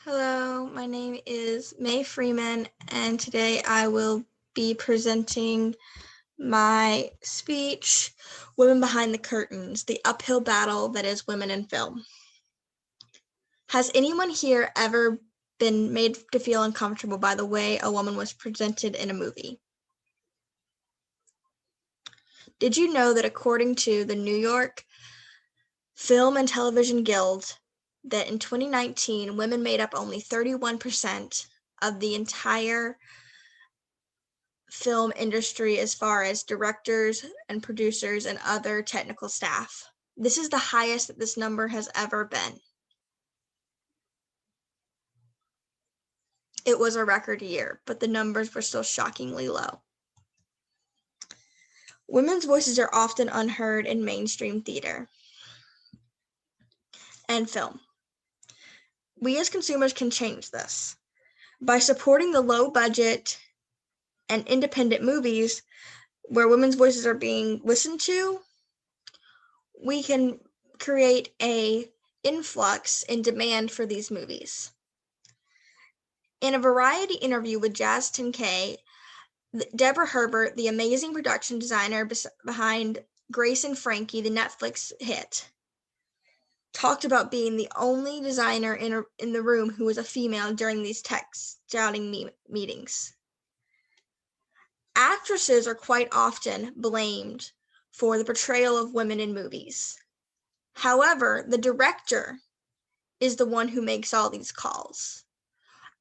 Hello, my name is May Freeman, and today I will be presenting my speech, Women Behind the Curtains, the uphill battle that is women in film. Has anyone here ever been made to feel uncomfortable by the way a woman was presented in a movie? Did you know that according to the New York Film and Television Guild, that in 2019, women made up only 31% of the entire film industry as far as directors and producers and other technical staff. This is the highest that this number has ever been. It was a record year, but the numbers were still shockingly low. Women's voices are often unheard in mainstream theater and film. We as consumers can change this by supporting the low budget and independent movies where women's voices are being listened to. We can create an influx in demand for these movies. In a Variety interview with Jazz 10K, Deborah Herbert, the amazing production designer behind Grace and Frankie, the Netflix hit, talked about being the only designer in the room who was a female during these tech scouting meetings. Actresses are quite often blamed for the portrayal of women in movies. However, the director is the one who makes all these calls.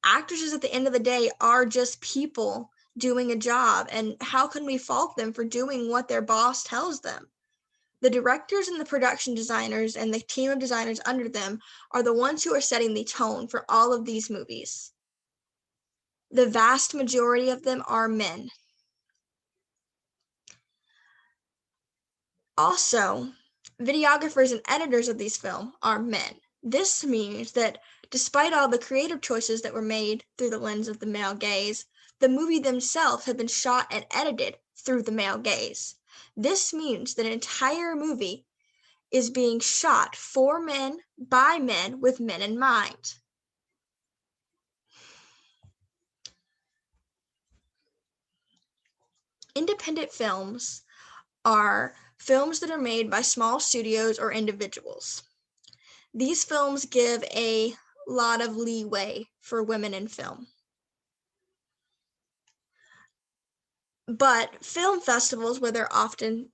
Actresses at the end of the day are just people doing a job, and how can we fault them for doing what their boss tells them? The directors and the production designers and the team of designers under them are the ones who are setting the tone for all of these movies. The vast majority of them are men. Also, videographers and editors of these films are men. This means that despite all the creative choices that were made through the lens of the male gaze, the movie themselves have been shot and edited through the male gaze. This means that an entire movie is being shot for men, by men, with men in mind. Independent films are films that are made by small studios or individuals. These films give a lot of leeway for women in film. But film festivals, where they're often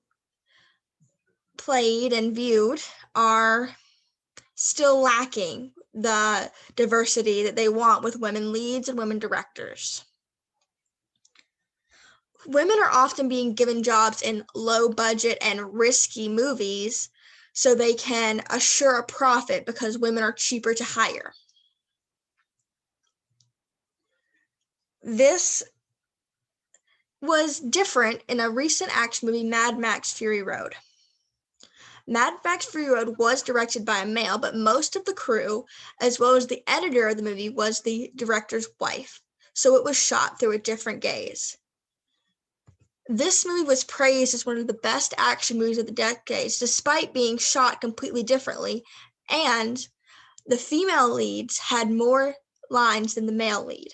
played and viewed, are still lacking the diversity that they want with women leads and women directors. Women are often being given jobs in low budget and risky movies so they can assure a profit because women are cheaper to hire. This was different in a recent action movie, Mad Max Fury Road. Mad Max Fury Road was directed by a male, but most of the crew, as well as the editor of the movie, was the director's wife, so it was shot through a different gaze. This movie was praised as one of the best action movies of the decades, despite being shot completely differently, and the female leads had more lines than the male lead.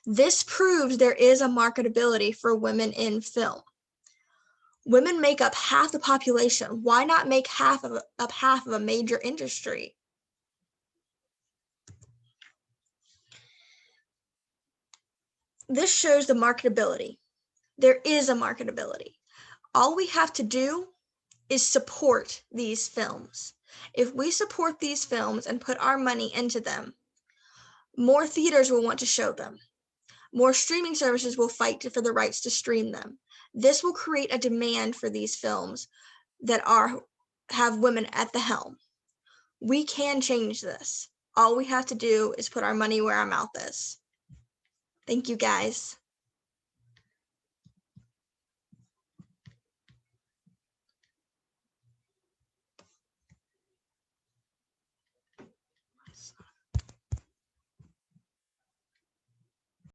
This proves there is a marketability for women in film. Women make up half the population. Why not make half of a major industry? This shows the marketability. There is a marketability. All we have to do is support these films. If we support these films and put our money into them, more theaters will want to show them. More streaming services will fight for the rights to stream them. This will create a demand for these films that have women at the helm. We can change this. All we have to do is put our money where our mouth is. Thank you, guys.